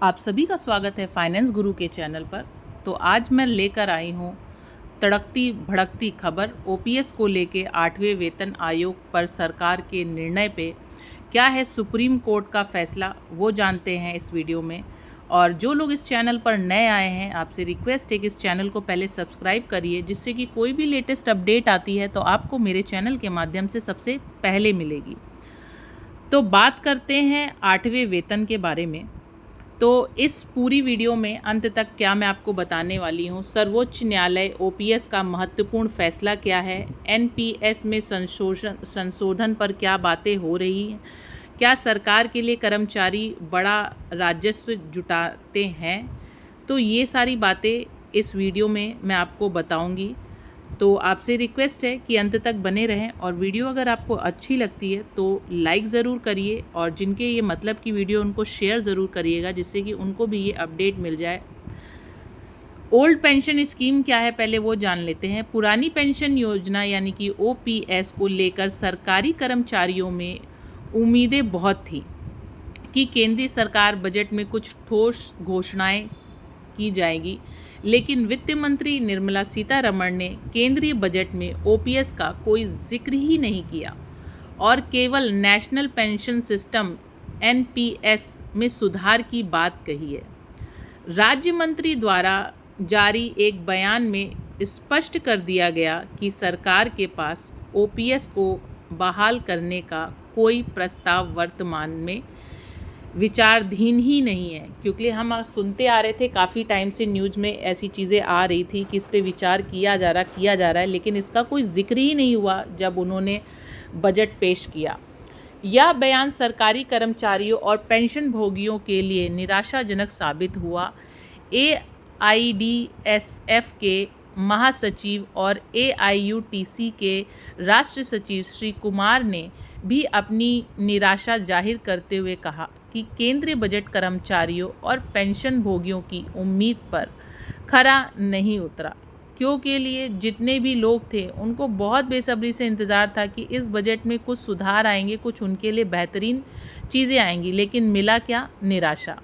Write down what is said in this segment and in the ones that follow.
आप सभी का स्वागत है फाइनेंस गुरु के चैनल पर। तो आज मैं लेकर आई हूँ तड़कती भड़कती खबर। ओपीएस को लेके 8वें वेतन आयोग पर सरकार के निर्णय पे क्या है सुप्रीम कोर्ट का फैसला, वो जानते हैं इस वीडियो में। और जो लोग इस चैनल पर नए आए हैं, आपसे रिक्वेस्ट है कि इस चैनल को पहले सब्सक्राइब करिए, जिससे कि कोई भी लेटेस्ट अपडेट आती है तो आपको मेरे चैनल के माध्यम से सबसे पहले मिलेगी। तो बात करते हैं 8वें वेतन के बारे में। तो इस पूरी वीडियो में अंत तक क्या मैं आपको बताने वाली हूँ, सर्वोच्च न्यायालय ओपीएस का महत्वपूर्ण फैसला क्या है, एनपीएस में संशोधन पर क्या बातें हो रही हैं, क्या सरकार के लिए कर्मचारी बड़ा राजस्व जुटाते हैं। तो ये सारी बातें इस वीडियो में मैं आपको बताऊंगी। तो आपसे रिक्वेस्ट है कि अंत तक बने रहें, और वीडियो अगर आपको अच्छी लगती है तो लाइक ज़रूर करिए, और जिनके ये मतलब की वीडियो उनको शेयर ज़रूर करिएगा, जिससे कि उनको भी ये अपडेट मिल जाए। ओल्ड पेंशन स्कीम क्या है, पहले वो जान लेते हैं। पुरानी पेंशन योजना यानी कि ओपीएस को लेकर सरकारी कर्मचारियों में उम्मीदें बहुत थी कि केंद्रीय सरकार बजट में कुछ ठोस घोषणाएं की जाएगी, लेकिन वित्त मंत्री निर्मला सीतारमण ने केंद्रीय बजट में ओपीएस का कोई जिक्र ही नहीं किया और केवल नेशनल पेंशन सिस्टम एनपीएस में सुधार की बात कही है। राज्य मंत्री द्वारा जारी एक बयान में स्पष्ट कर दिया गया कि सरकार के पास ओपीएस को बहाल करने का कोई प्रस्ताव वर्तमान में विचाराधीन ही नहीं है, क्योंकि हम सुनते आ रहे थे काफ़ी टाइम से, न्यूज़ में ऐसी चीज़ें आ रही थी कि इस पे विचार किया जा रहा है, लेकिन इसका कोई जिक्र ही नहीं हुआ जब उन्होंने बजट पेश किया। यह बयान सरकारी कर्मचारियों और पेंशन भोगियों के लिए निराशाजनक साबित हुआ। एआईडीएसएफ के महासचिव और एआईयूटीसी के राष्ट्र सचिव श्री कुमार ने भी अपनी निराशा जाहिर करते हुए कहा कि केंद्रीय बजट कर्मचारियों और पेंशन भोगियों की उम्मीद पर खरा नहीं उतरा। क्योंकि लिए जितने भी लोग थे उनको बहुत बेसब्री से इंतज़ार था कि इस बजट में कुछ सुधार आएंगे, कुछ उनके लिए बेहतरीन चीज़ें आएंगी, लेकिन मिला क्या, निराशा।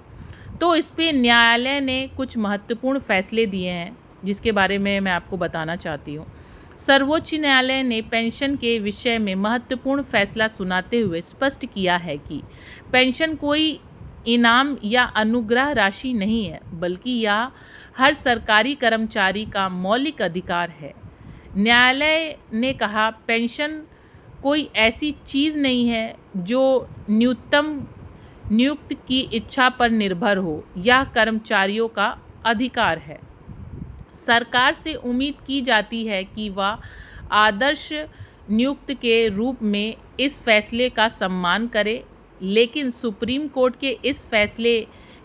तो इस पे न्यायालय ने कुछ महत्वपूर्ण फैसले दिए हैं, जिसके बारे में मैं आपको बताना चाहती हूँ। सर्वोच्च न्यायालय ने पेंशन के विषय में महत्वपूर्ण फैसला सुनाते हुए स्पष्ट किया है कि पेंशन कोई इनाम या अनुग्रह राशि नहीं है, बल्कि यह हर सरकारी कर्मचारी का मौलिक अधिकार है। न्यायालय ने कहा, पेंशन कोई ऐसी चीज़ नहीं है जो न्यूनतम नियुक्त की इच्छा पर निर्भर हो, यह कर्मचारियों का अधिकार है। सरकार से उम्मीद की जाती है कि वह आदर्श नियुक्त के रूप में इस फैसले का सम्मान करे, लेकिन सुप्रीम कोर्ट के इस फैसले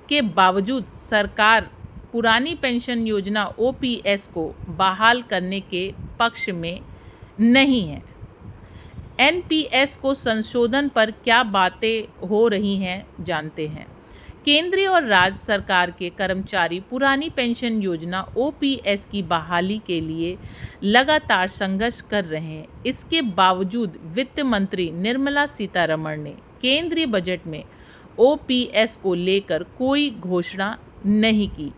के बावजूद सरकार पुरानी पेंशन योजना ओपीएस को बहाल करने के पक्ष में नहीं है। एनपीएस को संशोधन पर क्या बातें हो रही हैं, जानते हैं। केंद्रीय और राज्य सरकार के कर्मचारी पुरानी पेंशन योजना ओपीएस की बहाली के लिए लगातार संघर्ष कर रहे हैं। इसके बावजूद वित्त मंत्री निर्मला सीतारमण ने केंद्रीय बजट में ओपीएस को लेकर कोई घोषणा नहीं की।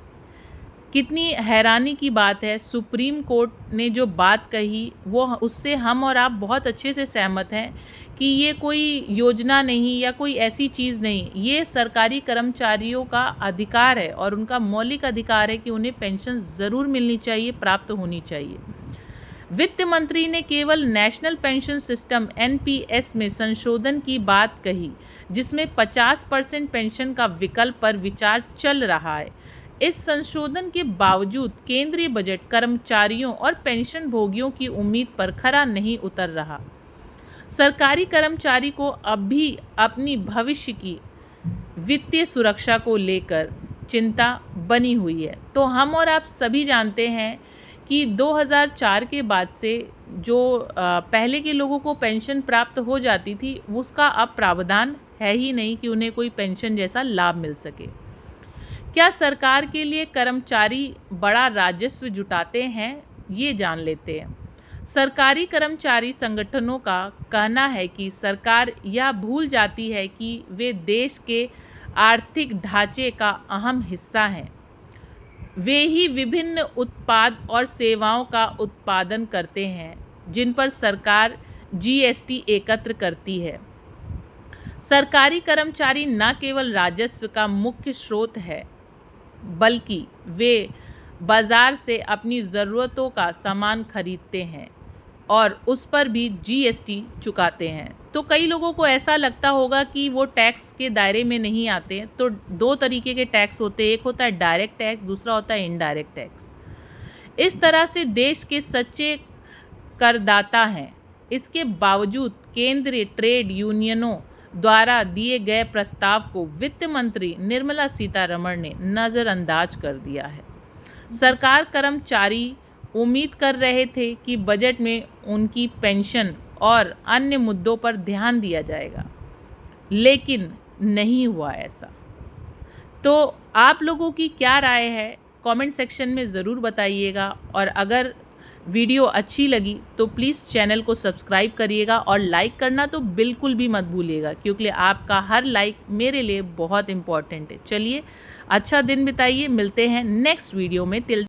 कितनी हैरानी की बात है, सुप्रीम कोर्ट ने जो बात कही वो उससे हम और आप बहुत अच्छे से सहमत हैं कि ये कोई योजना नहीं या कोई ऐसी चीज़ नहीं, ये सरकारी कर्मचारियों का अधिकार है और उनका मौलिक अधिकार है कि उन्हें पेंशन ज़रूर मिलनी चाहिए, प्राप्त होनी चाहिए। वित्त मंत्री ने केवल नेशनल पेंशन सिस्टम एनपीएस में संशोधन की बात कही, जिसमें 50% पेंशन का विकल्प पर विचार चल रहा है। इस संशोधन के बावजूद केंद्रीय बजट कर्मचारियों और पेंशन भोगियों की उम्मीद पर खरा नहीं उतर रहा। सरकारी कर्मचारी को अब भी अपनी भविष्य की वित्तीय सुरक्षा को लेकर चिंता बनी हुई है। तो हम और आप सभी जानते हैं कि 2004 के बाद से जो पहले के लोगों को पेंशन प्राप्त हो जाती थी, उसका अब प्रावधान है ही नहीं कि उन्हें कोई पेंशन जैसा लाभ मिल सके। क्या सरकार के लिए कर्मचारी बड़ा राजस्व जुटाते हैं, ये जान लेते हैं। सरकारी कर्मचारी संगठनों का कहना है कि सरकार यह भूल जाती है कि वे देश के आर्थिक ढांचे का अहम हिस्सा हैं। वे ही विभिन्न उत्पाद और सेवाओं का उत्पादन करते हैं जिन पर सरकार जीएसटी एकत्र करती है। सरकारी कर्मचारी न केवल राजस्व का मुख्य स्रोत है, बल्कि वे बाजार से अपनी ज़रूरतों का सामान खरीदते हैं और उस पर भी जीएसटी चुकाते हैं। तो कई लोगों को ऐसा लगता होगा कि वो टैक्स के दायरे में नहीं आते हैं। तो दो तरीके के टैक्स होते हैं, एक होता है डायरेक्ट टैक्स, दूसरा होता है इनडायरेक्ट टैक्स। इस तरह से देश के सच्चे करदाता हैं। इसके बावजूद केंद्रीय ट्रेड यूनियनों द्वारा दिए गए प्रस्ताव को वित्त मंत्री निर्मला सीतारमण ने नज़रअंदाज कर दिया है। सरकार कर्मचारी उम्मीद कर रहे थे कि बजट में उनकी पेंशन और अन्य मुद्दों पर ध्यान दिया जाएगा, लेकिन नहीं हुआ ऐसा। तो आप लोगों की क्या राय है, कमेंट सेक्शन में ज़रूर बताइएगा। और अगर वीडियो अच्छी लगी तो प्लीज़ चैनल को सब्सक्राइब करिएगा और लाइक करना तो बिल्कुल भी मत भूलिएगा, क्योंकि आपका हर लाइक मेरे लिए बहुत इम्पॉर्टेंट है। चलिए, अच्छा दिन बिताइए, मिलते हैं नेक्स्ट वीडियो में। टिल